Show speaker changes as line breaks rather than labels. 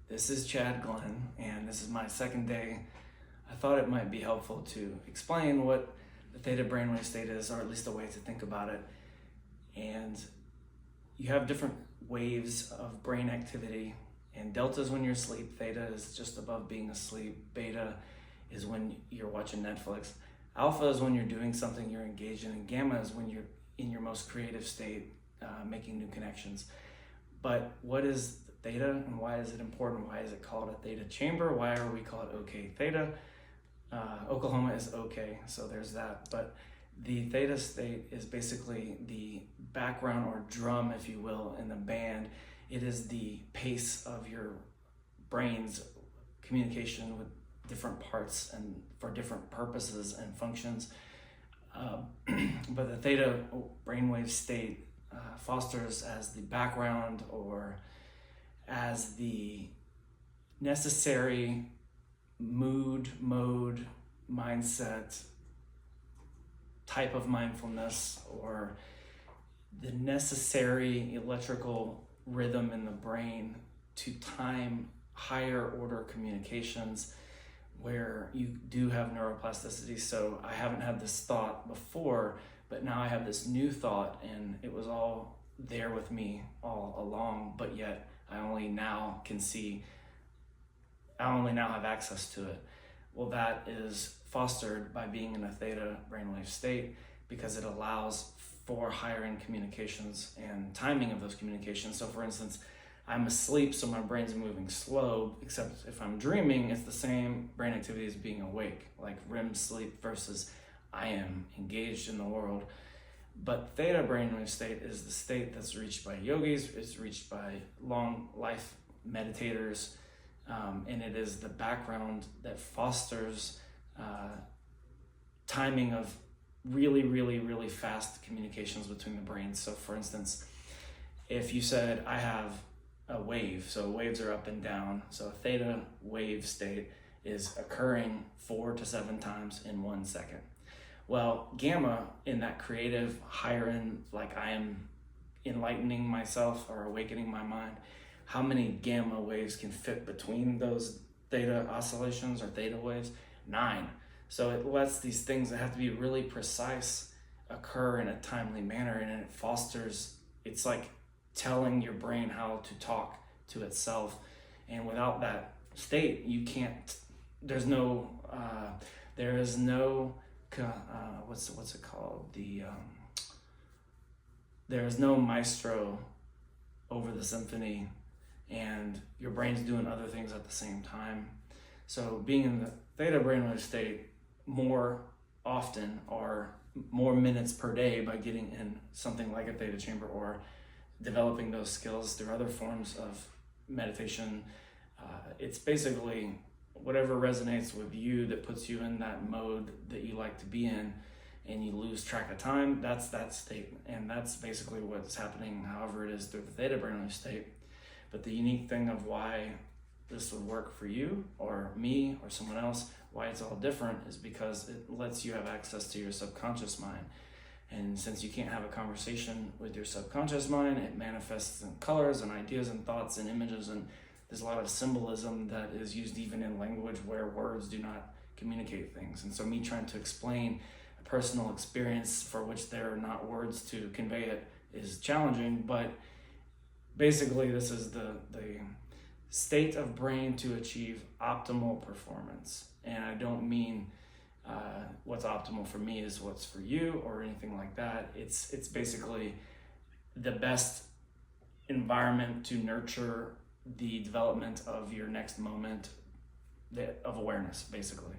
This is Chad Glenn, and this is my second day. I thought it might be helpful to explain what the theta brainwave state is, or at least a way to think about it. And you have different waves of brain activity, and delta is when you're asleep, theta is just above being asleep, beta is when you're watching Netflix, alpha is when you're doing something you're engaged in, and gamma is when you're in your most creative state, making new connections. But what is theta, and why is it important? Why is it called a theta chamber? Why are we called OK theta? Oklahoma is OK, so there's that. But the theta state is basically the background or drum, if you will, in the band. It is the pace of your brain's communication with different parts and for different purposes and functions. But the theta brainwave state fosters as the background or as the necessary mood, mode, mindset, type of mindfulness, or the necessary electrical rhythm in the brain to time higher order communications where you do have neuroplasticity. So I haven't had this thought before, but now I have this new thought, and it was all there with me all along, but yet I only now have access to it. Well, that is fostered by being in a theta brainwave state, because it allows for higher end communications and timing of those communications. So for instance, I'm asleep, so my brain's moving slow, except if I'm dreaming, it's the same brain activity as being awake, like REM sleep versus I am engaged in the world. But theta brainwave state is the state that's reached by yogis, it's reached by long life meditators, and it is the background that fosters timing of really fast communications between the brains. So for instance, if you said I have a wave, so waves are up and down, so a theta wave state is occurring 4 to 7 times in 1 second. Well, gamma, in that creative higher end, like I am enlightening myself or awakening my mind, how many gamma waves can fit between those theta oscillations or theta waves? 9. So it lets these things that have to be really precise occur in a timely manner, and it fosters, it's like telling your brain how to talk to itself. And without that state, you can't, there is no what's it called? There is no maestro over the symphony, and your brain's doing other things at the same time. So being in the theta brainwave state more often, or more minutes per day, by getting in something like a theta chamber or developing those skills through other forms of meditation, it's basically whatever resonates with you that puts you in that mode that you like to be in, and you lose track of time. That's that state, and that's basically what's happening however it is through the theta brainwave state. But the unique thing of why this would work for you or me or someone else, why it's all different, is because it lets you have access to your subconscious mind. And since you can't have a conversation with your subconscious mind, it manifests in colors and ideas and thoughts and images, and there's a lot of symbolism that is used even in language where words do not communicate things. And so me trying to explain a personal experience for which there are not words to convey it is challenging, but basically this is the state of brain to achieve optimal performance. And I don't mean what's optimal for me is what's for you or anything like that. It's basically the best environment to nurture the development of your next moment of awareness, basically.